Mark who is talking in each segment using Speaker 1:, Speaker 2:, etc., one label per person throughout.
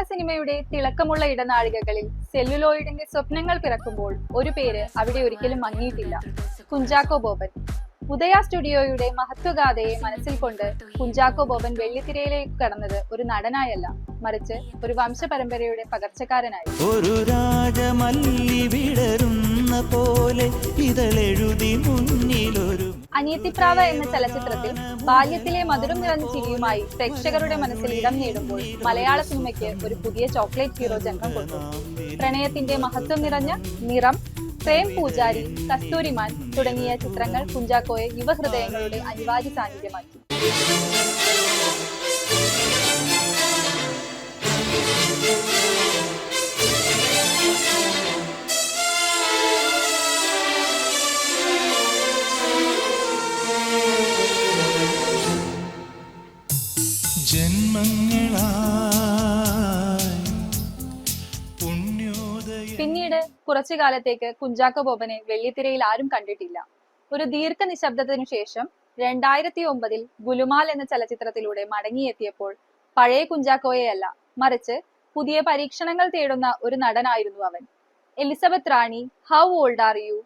Speaker 1: മലയാള സിനിമയുടെ തിളക്കമുള്ള ഇടനാഴികകളിൽ സെല്ലുലോയിഡിന്റെ സ്വപ്നങ്ങൾ പിറക്കുമ്പോൾ ഒരു പേര് അവിടെ ഒരിക്കലും മങ്ങിയിട്ടില്ല. കുഞ്ചാക്കോ ബോബൻ. ഉദയ സ്റ്റുഡിയോയുടെ മഹത്വഗാഥയെ മനസ്സിൽ കൊണ്ട് കുഞ്ചാക്കോ ബോബൻ വെള്ളിത്തിരയിലേക്ക് കടന്നത് ഒരു നടനായല്ല, മറിച്ച് ഒരു വംശപരമ്പരയുടെ പകർച്ചക്കാരനായി.
Speaker 2: ഒരു രാജമല്ലി വിടരുന്ന പോലെ ഇതളെഴുതി മുന്നിലൊരു
Speaker 1: അനിയത്തിപ്രാവ് എന്ന ചലച്ചിത്രത്തിൽ ബാല്യത്തിലെ മധുരം നിറഞ്ഞ ചിരിയുമായി പ്രേക്ഷകരുടെ മനസ്സിൽ ഇടം നേടുമ്പോൾ മലയാള സിനിമയ്ക്ക് ഒരു പുതിയ ചോക്ലേറ്റ് ഹീറോ ജന്മം കൊടുത്തു. പ്രണയത്തിന്റെ മഹത്വം നിറഞ്ഞ നിറം, പ്രേം പൂജാരി, കസ്തൂരിമാൻ തുടങ്ങിയ ചിത്രങ്ങൾ കുഞ്ചാക്കോയെ യുവഹൃദയങ്ങളുടെ അനിവാര്യ സാന്നിധ്യമാക്കി. പിന്നീട് കുറച്ചു കാലത്തേക്ക് കുഞ്ചാക്കോ ബോബനെ വെള്ളിത്തിരയിൽ ആരും കണ്ടിട്ടില്ല. ഒരു ദീർഘ നിശബ്ദത്തിനു ശേഷം 2009 ഗുലുമാൽ എന്ന ചലച്ചിത്രത്തിലൂടെ മടങ്ങിയെത്തിയപ്പോൾ പഴയ കുഞ്ചാക്കോയെയല്ല, മറിച്ച് പുതിയ പരീക്ഷണങ്ങൾ തേടുന്ന ഒരു നടനായിരുന്നു അവൻ. Elizabeth Rani, how old are you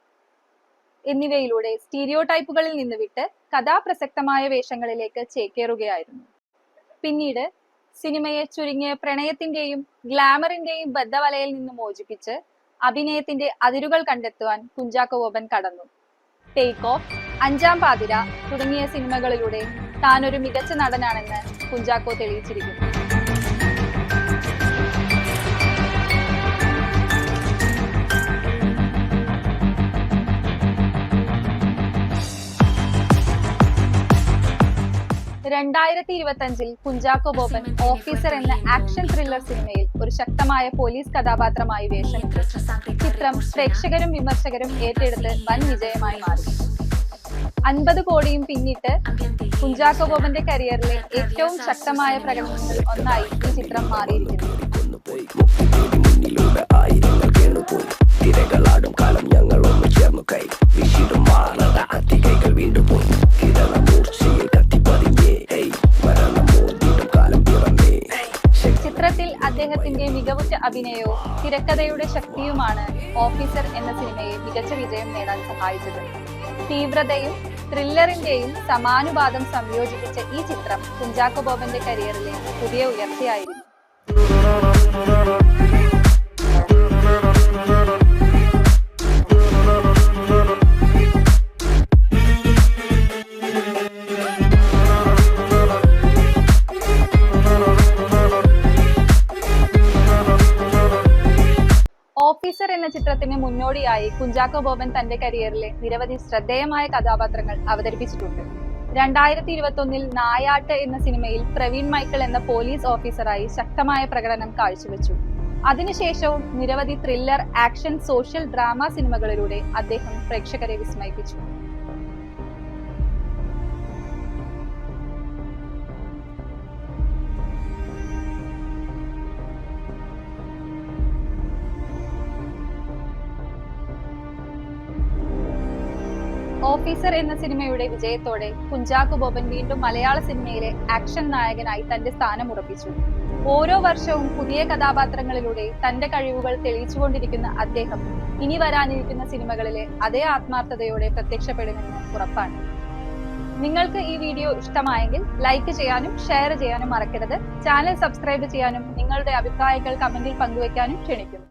Speaker 1: എന്നിവയിലൂടെ സ്റ്റീരിയോ ടൈപ്പുകളിൽ നിന്ന് വിട്ട് കഥാപ്രസക്തമായ വേഷങ്ങളിലേക്ക് ചേക്കേറുകയായിരുന്നു. പിന്നീട് സിനിമയെ ചുരുങ്ങിയ പ്രണയത്തിന്റെയും ഗ്ലാമറിന്റെയും ബദ്ധവലയിൽ നിന്ന് മോചിപ്പിച്ച് അഭിനയത്തിന്റെ അതിരുകൾ കണ്ടെത്തുവാൻ കുഞ്ചാക്കോ ബോബൻ കടന്നു. ടേക്ക് ഓഫ്, അഞ്ചാം പാതിര തുടങ്ങിയ സിനിമകളിലൂടെ താൻ ഒരു മികച്ച നടനാണെന്ന് കുഞ്ചാക്കോ തെളിയിച്ചിരിക്കുന്നു. രണ്ടായിരത്തി 2025 കുഞ്ചാക്കോ ബോബൻ ഓഫീസർ എന്ന ആക്ഷൻ ത്രില്ലർ സിനിമയിൽ ഒരു ശക്തമായ പോലീസ് കഥാപാത്രമായി വേഷമിട്ടു. ചിത്രം പ്രേക്ഷകരും വിമർശകരും ഏറ്റെടുത്ത് വൻ വിജയമായി മാറി. 50 കോടിയും പിന്നിട്ട് കുഞ്ചാക്കോ ബോബന്റെ കരിയറിലെ ഏറ്റവും ശക്തമായ പ്രകടനങ്ങളിൽ ഒന്നായി ഈ ചിത്രം മാറിയിരിക്കുന്നു. ചിത്രത്തിൽ അദ്ദേഹത്തിന്റെ മികവുറ്റ അഭിനയവും തിരക്കഥയുടെ ശക്തിയുമാണ് ഓഫീസർ എന്ന സിനിമയെ മികച്ച വിജയം നേടാൻ സഹായിച്ചത്. തീവ്രതയും ത്രില്ലറിന്റെയും സമാനുപാതം സംയോജിപ്പിച്ച ഈ ചിത്രം കുഞ്ചാക്കോ ബോബന്റെ കരിയറിലെ പുതിയ ഉയർച്ചയായിരുന്നു. ഓഫീസർ എന്ന ചിത്രത്തിന് മുന്നോടിയായി കുഞ്ചാക്കോ ബോബൻ തന്റെ കരിയറിലെ നിരവധി ശ്രദ്ധേയമായ കഥാപാത്രങ്ങൾ അവതരിപ്പിച്ചിട്ടുണ്ട്. 2021 നായാട്ട് എന്ന സിനിമയിൽ പ്രവീൺ മൈക്കിൾ എന്ന പോലീസ് ഓഫീസറായി ശക്തമായ പ്രകടനം കാഴ്ചവെച്ചു. അതിനുശേഷവും നിരവധി ത്രില്ലർ, ആക്ഷൻ, സോഷ്യൽ ഡ്രാമ സിനിമകളിലൂടെ അദ്ദേഹം പ്രേക്ഷകരെ വിസ്മയിപ്പിച്ചു. ഓഫീസർ എന്ന സിനിമയുടെ വിജയത്തോടെ കുഞ്ചാക്കോ ബോബൻ വീണ്ടും മലയാള സിനിമയിലെ ആക്ഷൻ നായകനായി തന്റെ സ്ഥാനം ഉറപ്പിച്ചു. ഓരോ വർഷവും പുതിയ കഥാപാത്രങ്ങളിലൂടെ തന്റെ കഴിവുകൾ തെളിയിച്ചുകൊണ്ടിരിക്കുന്ന അദ്ദേഹം ഇനി വരാനിരിക്കുന്ന സിനിമകളിലെ അതേ ആത്മാർത്ഥതയോടെ പ്രത്യക്ഷപ്പെടുമെന്ന് ഉറപ്പാണ്. നിങ്ങൾക്ക് ഈ വീഡിയോ ഇഷ്ടമായെങ്കിൽ ലൈക്ക് ചെയ്യാനും ഷെയർ ചെയ്യാനും മറക്കരുത്. ചാനൽ സബ്സ്ക്രൈബ് ചെയ്യാനും നിങ്ങളുടെ അഭിപ്രായങ്ങൾ കമന്റിൽ പങ്കുവയ്ക്കാനും ക്ഷണിക്കുന്നു.